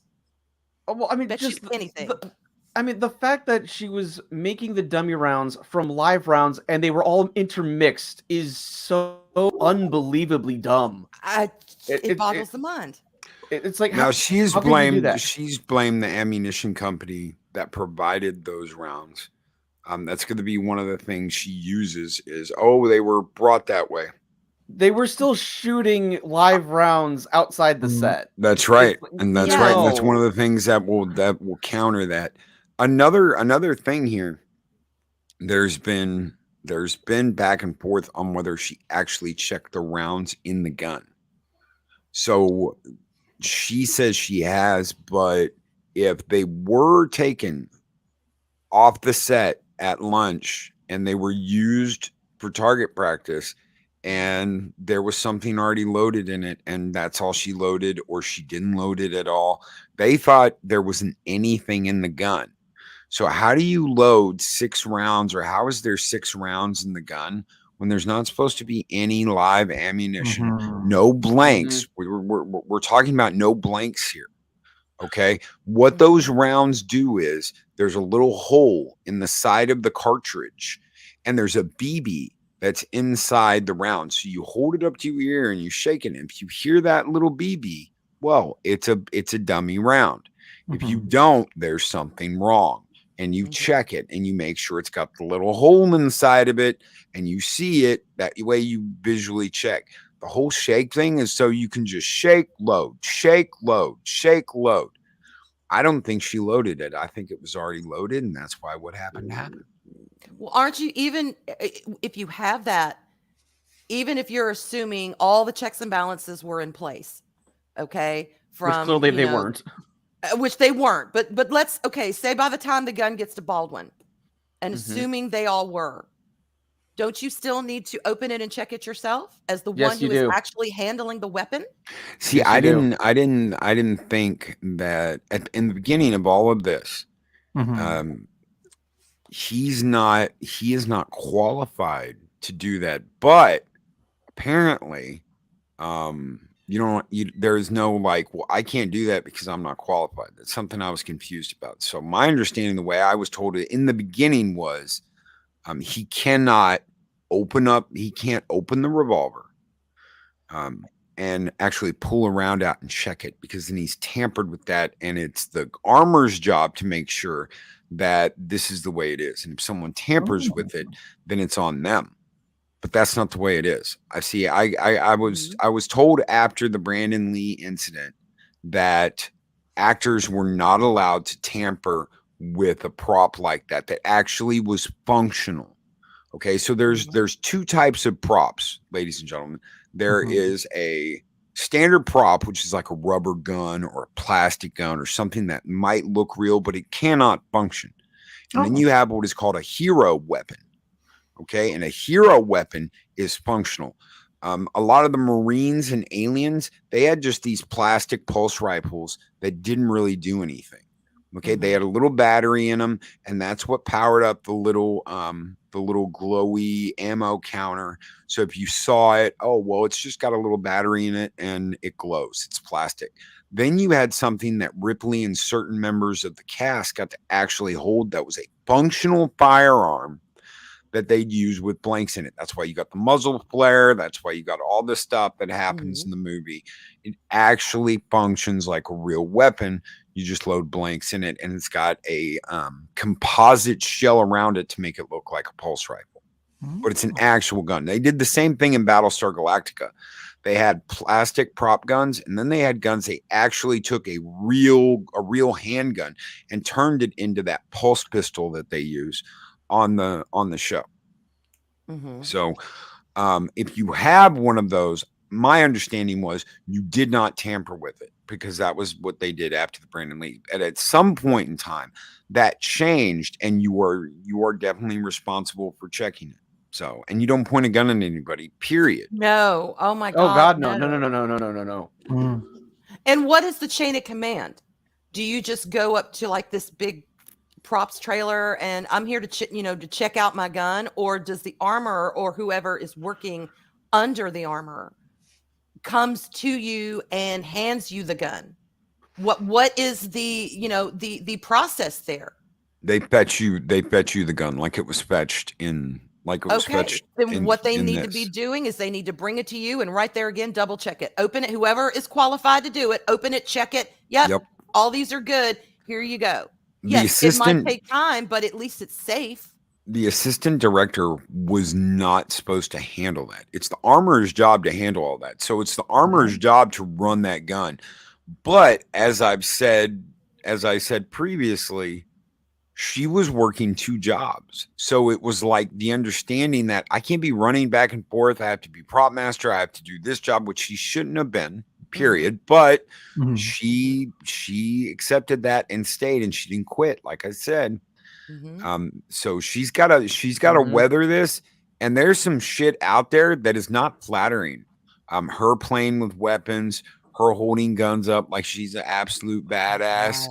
Well, I mean, just anything. The fact that she was making the dummy rounds from live rounds and they were all intermixed is so unbelievably dumb. It boggles the mind. It's like now she's blamed the ammunition company that provided those rounds. That's going to be one of the things she uses is, they were brought that way. They were still shooting live rounds outside the set. That's right. And that's right. And that's one of the things that will counter that. Another thing here, there's been back and forth on whether she actually checked the rounds in the gun. So she says she has, but if they were taken off the set at lunch and they were used for target practice and there was something already loaded in it and that's all she loaded or she didn't load it at all, they thought there wasn't anything in the gun. So how do you load 6 rounds or how is there 6 rounds in the gun when there's not supposed to be any live ammunition? No blanks. We're talking about no blanks here. Okay. What those rounds do is there's a little hole in the side of the cartridge and there's a BB that's inside the round. So you hold it up to your ear and you shake it. And if you hear that little BB, well, it's a dummy round. If you don't, there's something wrong. And you check it and you make sure it's got the little hole inside of it and you see it. That way you visually check. The whole shake thing is so you can just shake, load, shake, load, shake, load. I don't think she loaded it. I think it was already loaded, and that's why what happened happened. Well, aren't you, even if you have that, even if you're assuming all the checks and balances were in place, okay? Which clearly they weren't. Which they weren't. But let's, say by the time the gun gets to Baldwin, and assuming they all were, don't you still need to open it and check it yourself as the one who is actually handling the weapon? See, yes, I didn't think that in the beginning of all of this, he is not qualified to do that. But apparently, there's no like, well, I can't do that because I'm not qualified. That's something I was confused about. So my understanding, the way I was told it in the beginning was, he can't open the revolver and actually pull a round out and check it, because then he's tampered with that, and it's the armor's job to make sure that this is the way it is. And if someone tampers with it, then it's on them. But that's not the way it is. I was told after the Brandon Lee incident that actors were not allowed to tamper with a prop like that actually was functional. Okay, so there's two types of props, ladies and gentlemen. There is a standard prop, which is like a rubber gun or a plastic gun or something that might look real, but it cannot function. And then you have what is called a hero weapon. Okay, and a hero weapon is functional. A lot of the Marines and aliens, they had just these plastic pulse rifles that didn't really do anything. Okay, they had a little battery in them, and that's what powered up the little glowy ammo counter. So if you saw it, oh well, it's just got a little battery in it and it glows. It's plastic. Then you had something that Ripley and certain members of the cast got to actually hold that was a functional firearm that they'd use with blanks in it. That's why you got the muzzle flare. That's why you got all this stuff that happens in the movie. It actually functions like a real weapon. You just load blanks in it, and it's got a composite shell around it to make it look like a pulse rifle. But it's an actual gun. They did the same thing in Battlestar Galactica. They had plastic prop guns, and then they had guns. They actually took a real handgun and turned it into that pulse pistol that they use on the show. So if you have one of those, my understanding was you did not tamper with it, because that was what they did after the Brandon Lee. And at some point in time, that changed, and you are definitely responsible for checking it. So, and you don't point a gun at anybody, period. No. Oh my God. Oh God, no. And what is the chain of command? Do you just go up to like this big props trailer and I'm here to to check out my gun, or does the armorer or whoever is working under the armorer comes to you and hands you the gun? What is the the process there? They fetch you the gun like it was fetched in fetched. Then what they need to be doing is they need to bring it to you, and right there again, double check it, open it, whoever is qualified to do it, open it, check it. Yep. All these are good. Here you go. Yes, it might take time, but at least it's safe. The assistant director was not supposed to handle that. It's the armorer's job to handle all that. So it's the armorer's job to run that gun. But as I said previously, she was working two jobs. So it was like the understanding that I can't be running back and forth. I have to be prop master. I have to do this job, which she shouldn't have been, period. But she accepted that and stayed, and she didn't quit, like I said. So she's gotta weather this, and there's some shit out there that is not flattering. Her playing with weapons, her holding guns up like she's an absolute badass.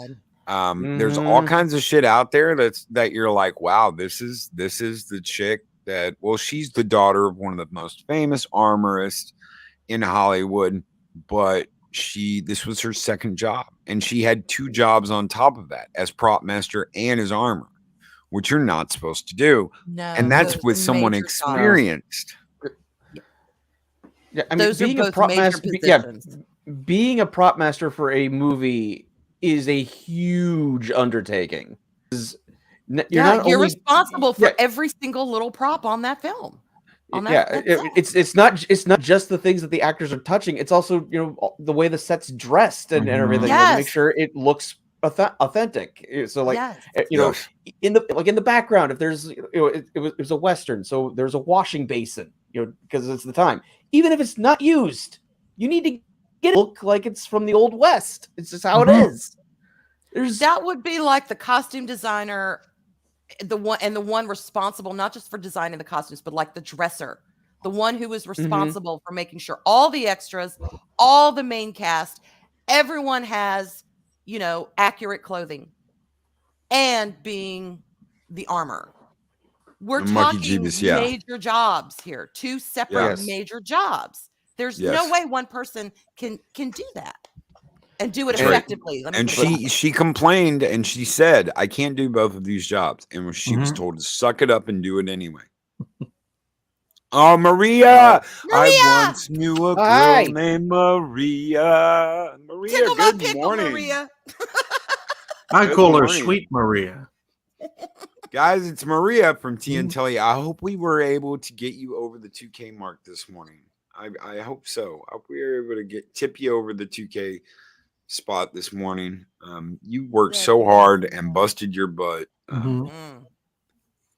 There's all kinds of shit out there that you're like, wow, this is the chick that, well, she's the daughter of one of the most famous armorists in Hollywood, but this was her second job, and she had two jobs on top of that as prop master and as armor, which you're not supposed to do. No, and that's with someone experienced. Yeah, I mean, being a prop master, being a prop master for a movie is a huge undertaking. You're responsible for every single little prop on that film. It's not just the things that the actors are touching. It's also the way the set's dressed and everything to make sure it looks authentic. So in the background, if there's it was a Western, so there's a washing basin, because it's the time. Even if it's not used, you need to get it look like it's from the Old West. It's just how it is. That would be like the costume designer, the one responsible not just for designing the costumes, but like the dresser, the one who is responsible for making sure all the extras, all the main cast, everyone has accurate clothing, and being the armor. We're talking major jobs here, two separate major jobs. There's no way one person can do that and do it effectively. And she complained, and she said, I can't do both of these jobs. And she was told to suck it up and do it anyway. Oh, Maria! I once knew a girl named Maria. Maria, good morning. Maria. I call her Sweet Maria. Guys, it's Maria from TN I hope we were able to get you over the 2K mark this morning. I hope so. I hope we were able to tip you over the 2K spot this morning. You worked so hard and busted your butt.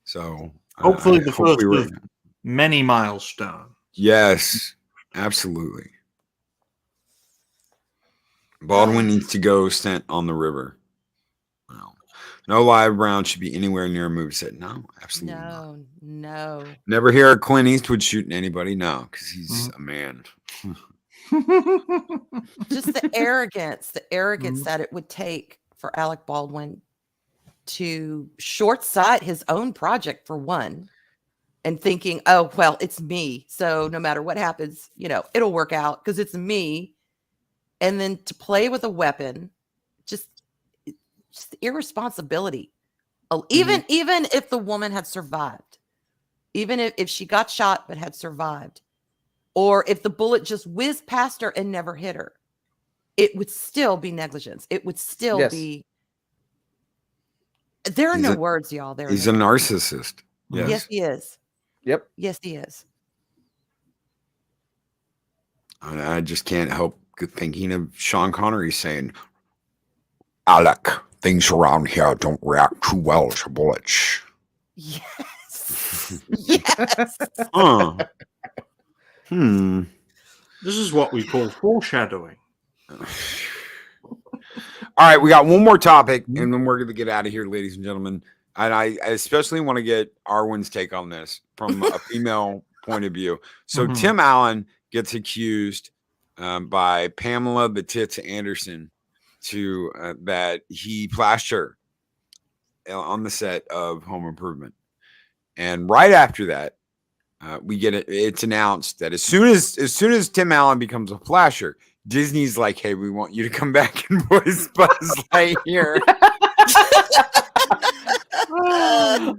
So hopefully the hope first of many milestones. Yes, absolutely. Baldwin needs to go sent on the river. Well, no live round should be anywhere near a movie set. No, absolutely not. No. Never hear of Clint Eastwood shooting anybody. No, because he's a man. Just the arrogance that it would take for Alec Baldwin to short-sight his own project, for one, and thinking, oh, well, it's me. So no matter what happens, it'll work out because it's me. And then to play with a weapon, just irresponsibility. Even if the woman had survived, even if she got shot but had survived, or if the bullet just whizzed past her and never hit her, it would still be negligence. It would still be. There are no words, y'all. He's a narcissist. Yes, he is. Yep. Yes, he is. I just can't help thinking of Sean Connery saying, Alec, things around here don't react too well to bullets. Yes. Yes. This is what we call foreshadowing. All right, we got one more topic, and then we're going to get out of here, ladies and gentlemen. And I especially want to get Arwen's take on this from a female point of view. So Tim Allen gets accused by Pamela the Tits Anderson that he flashed her on the set of Home Improvement. And right after that, we get it. It's announced that as soon as Tim Allen becomes a flasher, Disney's like, "Hey, we want you to come back and voice Buzz Lightyear."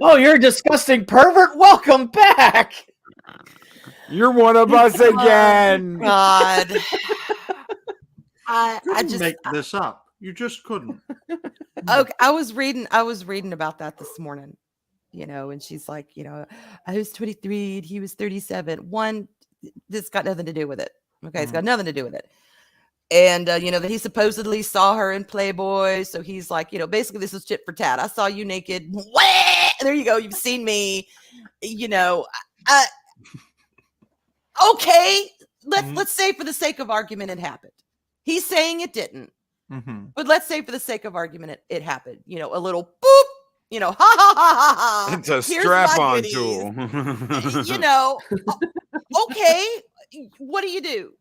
Oh, you're a disgusting pervert. Welcome back. You're one of us again. God. I couldn't just make this up. You just couldn't. Okay, I was reading about that this morning, and she's like, I was 23 and he was 37. One, this got nothing to do with it. Okay, it's got nothing to do with it. And that he supposedly saw her in Playboy, so he's like, basically this is tit for tat. I saw you naked. There you go. You've seen me. Okay, let's say for the sake of argument it happened. He's saying it didn't, but let's say for the sake of argument it happened. A little boop. Ha ha ha ha. It's a strap-on tool. Okay. What do?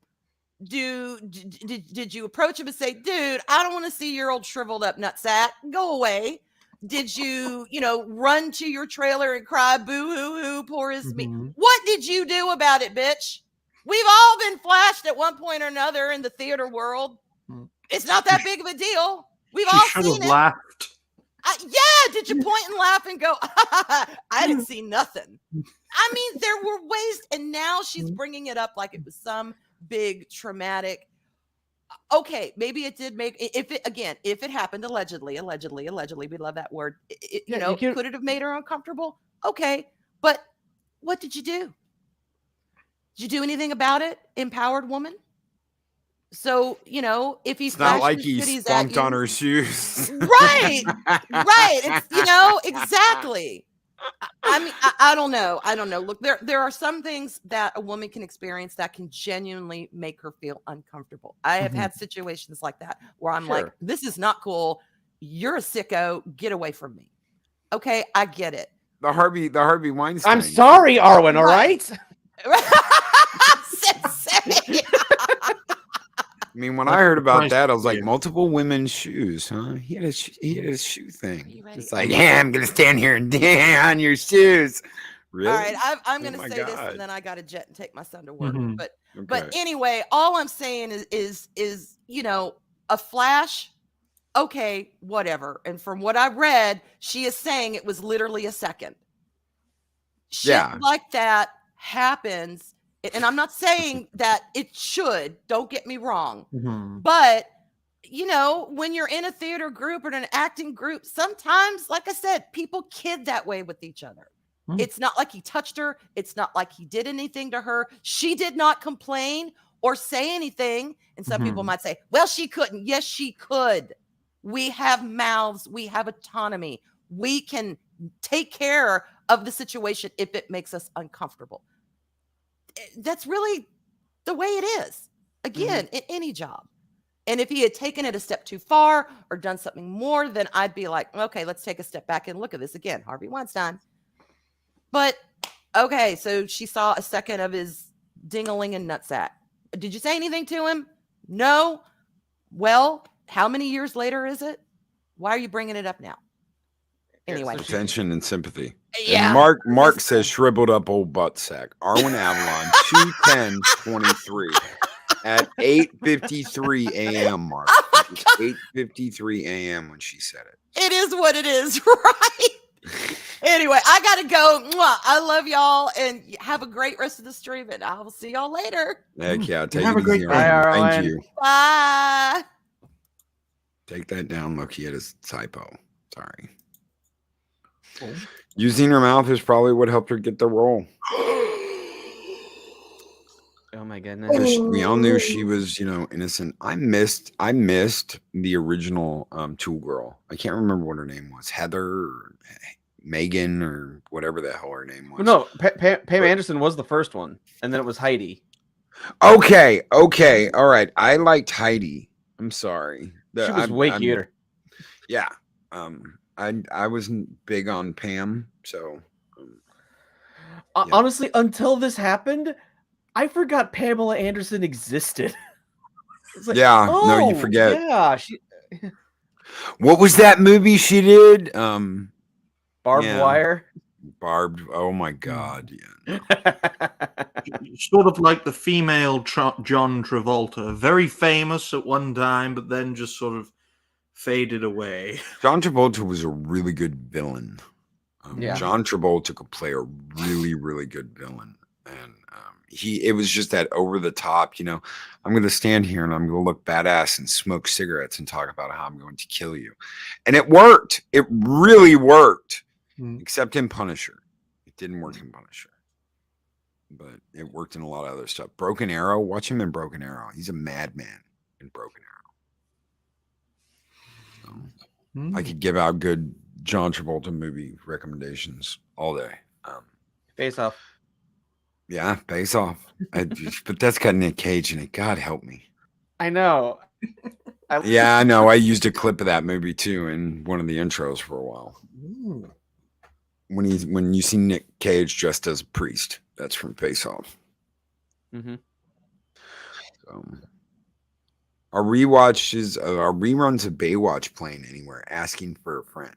Did you approach him and say, dude, I don't want to see your old shriveled up nutsack. Go away. Did you, run to your trailer and cry, boo hoo hoo, poor is me? What did you do about it, bitch? We've all been flashed at one point or another in the theater world. It's not that big of a deal. We've all seen it. Laughed. Did you point and laugh and go, I didn't see nothing. I mean, there were ways, and now she's bringing it up like it was some big traumatic. Okay, maybe it did make, if it happened allegedly, we love that word. Could it have made her uncomfortable? Okay, but what did you do? Did you do anything about it? Empowered woman? So, if he's not like he spunked on her shoes. Right. It's, exactly. I mean, I don't know. Look, there are some things that a woman can experience that can genuinely make her feel uncomfortable. I have had situations like that where I'm like, this is not cool. You're a sicko. Get away from me. Okay, I get it. The Harvey Weinstein. I'm sorry, Arwen. All right. I mean, when I heard about that, I was like, multiple women's shoes, huh? He had a shoe thing. It's like, I'm going to stand here and dance on your shoes. Really? All right, I'm going to say this, and then I got to jet and take my son to work. But anyway, all I'm saying is a flash. Okay, whatever. And from what I read, she is saying it was literally a second. Shit like that happens. And I'm not saying that it should, don't get me wrong. But, when you're in a theater group or an acting group, sometimes, like I said, people kid that way with each other. It's not like he touched her. It's not like he did anything to her. She did not complain. or say anything. And some people might say, well, she couldn't. Yes, she could. We have mouths. We have autonomy. We can take care of the situation if it makes us uncomfortable. That's really the way it is. Again, in any job. And if he had taken it a step too far or done something more, then I'd be like, okay, let's take a step back and look at this again. Harvey Weinstein. But, okay, so she saw a second of his ding-a-ling and nutsack. Did you say anything to him? No. Well, how many years later is it? Why are you bringing it up now? Anyway. Attention and sympathy. Yeah. And Mark says shriveled up old butt sack. Arwen Avalon, 2/10/23 at 8:53 a.m. Mark. It was 8:53 a.m. when she said it. It is what it is, right? Anyway, I gotta go. Mwah. I love y'all and have a great rest of the stream. And I will see y'all later. Heck yeah, take Have it a great easy. day. Arwen. Thank you. Bye. Take that down, Loki. It is typo. Sorry. Using her mouth is probably what helped her get the role. Oh my goodness. We all knew she was, innocent. I missed the original Tool girl. I can't remember what her name was. Heather or Megan or whatever the hell her name was. No, Pam Anderson was the first one, and then it was Heidi. Okay. All right. I liked Heidi. I'm sorry. She was way cuter. Yeah. I wasn't big on Pam, so yeah. Honestly, until this happened, I forgot Pamela Anderson existed. Like, no, you forget. Yeah, what was that movie she did? Barbed Wire. Barbed. Oh my God. Yeah. Sort of like the female John Travolta, very famous at one time, but then just sort of faded away. John Travolta was a really good villain. Yeah. John Travolta could play a really, really good villain, and it was just that over the top. I'm going to stand here and I'm going to look badass and smoke cigarettes and talk about how I'm going to kill you, and it worked. It really worked, except in Punisher. It didn't work in Punisher, but it worked in a lot of other stuff. Broken Arrow. Watch him in Broken Arrow. He's a madman in Broken Arrow. I could give out good John Travolta movie recommendations all day. Face Off. Yeah, Face Off. But that's got Nick Cage in it. God help me. I know. Yeah, I know. I used a clip of that movie too in one of the intros for a while. When you see Nick Cage dressed as a priest, that's from Face Off. Mm-hmm. Are reruns of Baywatch playing anywhere? Asking for a friend.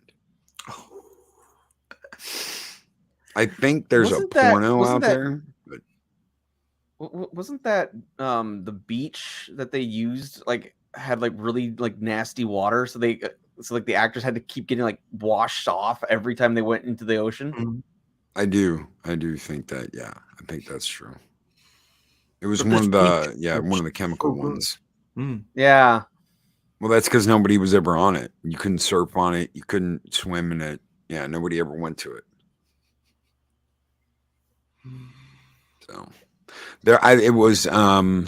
I think there's a porno out there. But wasn't that the beach that they used had really really water, so the actors had to keep getting washed off every time they went into the ocean? I do think that. Yeah, I think that's true. It was one of the chemical ones. Yeah. Well, that's because nobody was ever on it. You couldn't surf on it. You couldn't swim in it. Yeah, nobody ever went to it. So it was. Oh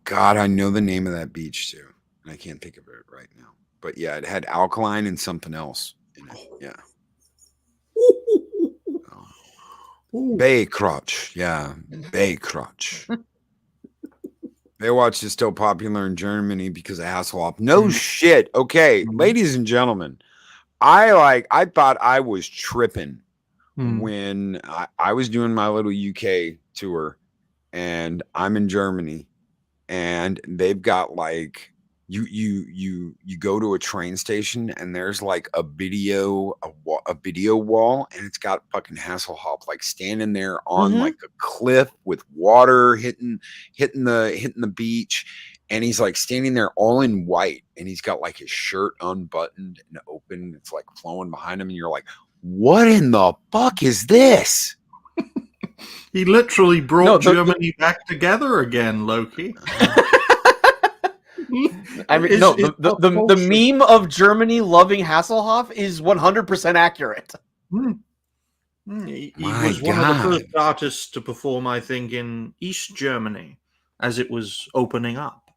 God, I know the name of that beach too, and I can't think of it right now. But yeah, it had alkaline and something else in it. Yeah. Bay Crotch. Yeah, Bay Crotch. Baywatch is still popular in Germany because of Hasselhoff. No shit. Okay, ladies and gentlemen, I thought I was tripping when I was doing my little UK tour, and I'm in Germany, and they've got you go to a train station and there's a video wall, and it's got fucking Hasselhoff standing there on a cliff with water hitting the beach, and he's standing there all in white, and he's got his shirt unbuttoned and open, it's flowing behind him, and you're like, what in the fuck is this? He literally brought Germany back together again, Loki. I mean, the meme of Germany loving Hasselhoff is 100% accurate. He My was one of the God. first artists to perform, I think, in East Germany as it was opening up.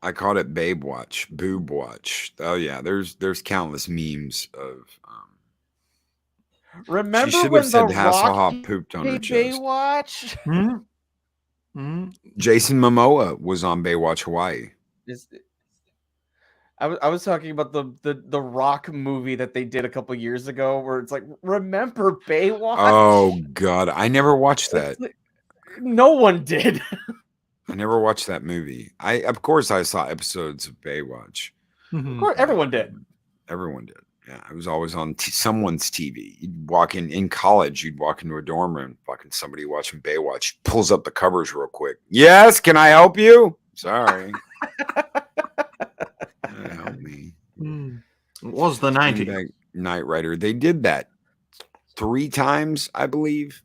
I called it Babe Watch, Boob Watch. Oh yeah, there's countless memes of. She Remember should have when The said Rock Hasselhoff pooped on her played chest. Baywatch? Jason Momoa was on Baywatch Hawaii. I was talking about the Rock movie that they did a couple years ago, where it's like, remember Baywatch? Oh God, I never watched that. No one did. I never watched that movie. Of course I saw episodes of Baywatch. Of course, everyone did. Everyone did. Yeah, it was always on someone's TV. You'd walk in college, you'd walk into a dorm room, fucking somebody watching Baywatch, pulls up the covers real quick. Yes, can I help you? Sorry. Help me. It was the 90s. Knight Rider. They did that 3 times, I believe.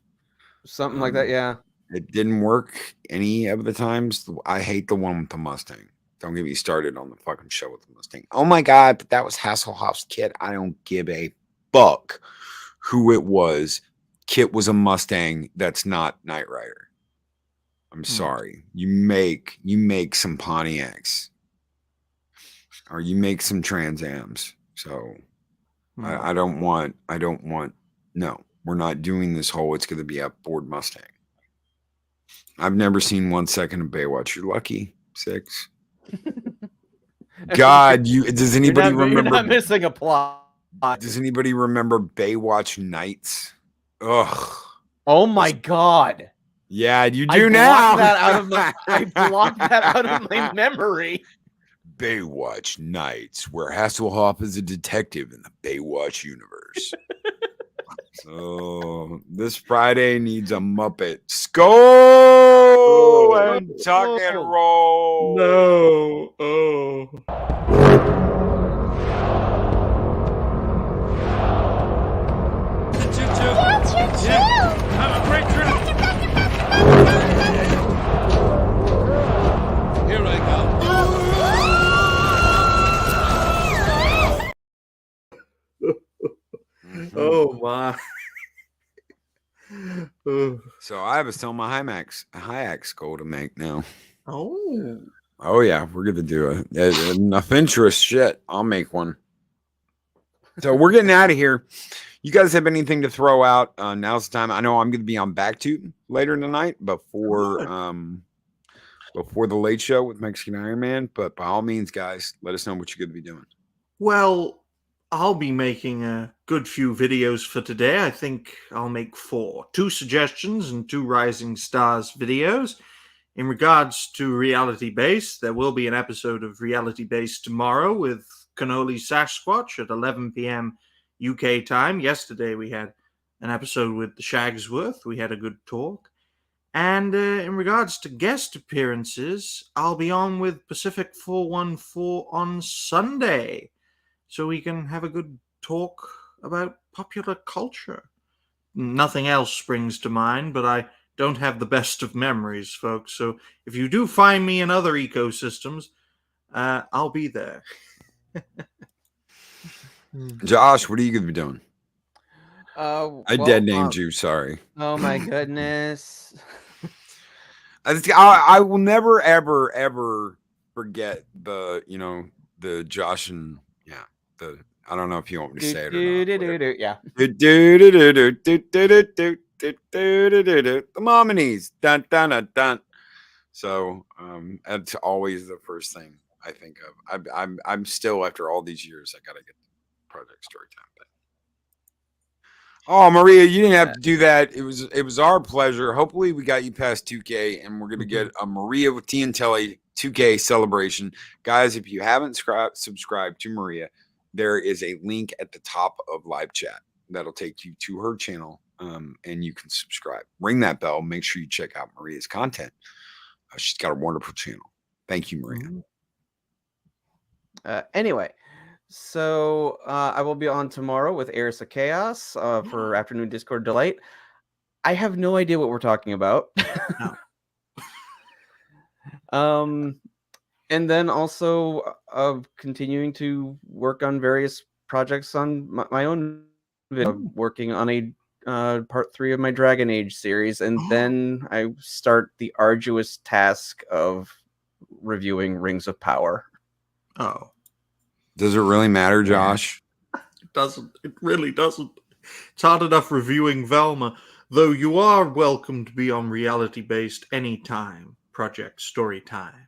Something like that, yeah. It didn't work any of the times. I hate the one with the Mustang. Don't get me started on the fucking show with the Mustang. Oh my God, but that was Hasselhoff's kid. I don't give a fuck who it was. Kit was a Mustang. That's not Knight Rider. I'm sorry. You make some Pontiacs. Or you make some Trans Ams. So I don't want, no, we're not doing this whole, it's going to be a Ford Mustang. I've never seen 1 second of Baywatch. You're lucky. 6. God, does anybody remember? You're not missing a plot. Does anybody remember Baywatch Nights? Ugh. Oh my God. Yeah, you do now. I blocked that out of my memory. Baywatch Nights, where Hasselhoff is a detective in the Baywatch universe. So this Friday needs a Muppet. Skull and tuck and roll. No. Oh. Have a great trip. Here I go. Oh my. So I have a Salma Hayeks goal to make now. Oh yeah, we're gonna do enough interest shit. I'll make one. So we're getting out of here. You guys have anything to throw out? Now's the time. I know I'm gonna be on Backtube later tonight before the late show with Mexican Iron Man. But by all means, guys, let us know what you're gonna be doing. Well, I'll be making a good few videos for today. I think I'll make 4. 2 suggestions and 2 Rising Stars videos. In regards to Reality Base, there will be an episode of Reality Base tomorrow with Cannoli Sasquatch at 11 p.m. UK time. Yesterday we had an episode with the Shagsworth. We had a good talk. And in regards to guest appearances, I'll be on with Pacific 414 on Sunday, so we can have a good talk about popular culture. Nothing else springs to mind, but I don't have the best of memories, folks. So if you do find me in other ecosystems, I'll be there. Josh, what are you going to be doing? I dead named you. Sorry. Oh my goodness. I will never, ever, ever forget the Josh and I don't know if you want me to say it or not. Yeah. The Mominies. Dun dun dun dun. So that's always the first thing I think of. I'm still, after all these years, I gotta get Project Storytime thing. Oh, Maria, you didn't have to do that. It was our pleasure. Hopefully we got you past 2K, and we're gonna get a Maria with T and Telly 2K celebration. Guys, if you haven't subscribed to Maria, there is a link at the top of live chat that'll take you to her channel, and you can subscribe. Ring that bell. Make sure you check out Maria's content. She's got a wonderful channel. Thank you, Maria. Anyway, so I will be on tomorrow with Eris of Chaos for Afternoon Discord Delight. I have no idea what we're talking about. And then also continuing to work on various projects on my own working on a part 3 of my Dragon Age series, and then I start the arduous task of reviewing Rings of Power. Oh. Does it really matter, Josh? It doesn't. It really doesn't. It's hard enough reviewing Velma, though you are welcome to be on reality-based anytime. Project Storytime.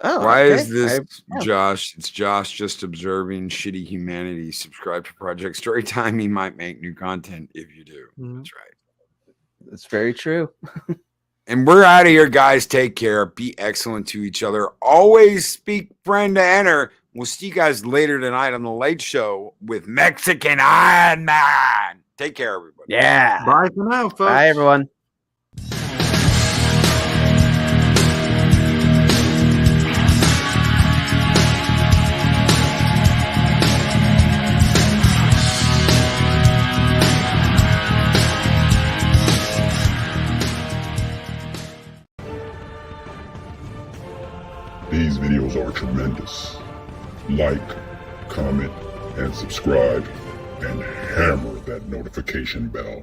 Oh, why is this, Josh? It's Josh just observing shitty humanity. Subscribe to Project Storytime. He might make new content if you do. That's right. That's very true. And we're out of here, guys. Take care. Be excellent to each other. Always speak friend to enter. We'll see you guys later tonight on The Late Show with Mexican Iron Man. Take care, everybody. Yeah. Bye for now, folks. Bye, everyone. These videos are tremendous. Like, comment, and subscribe, and hammer that notification bell.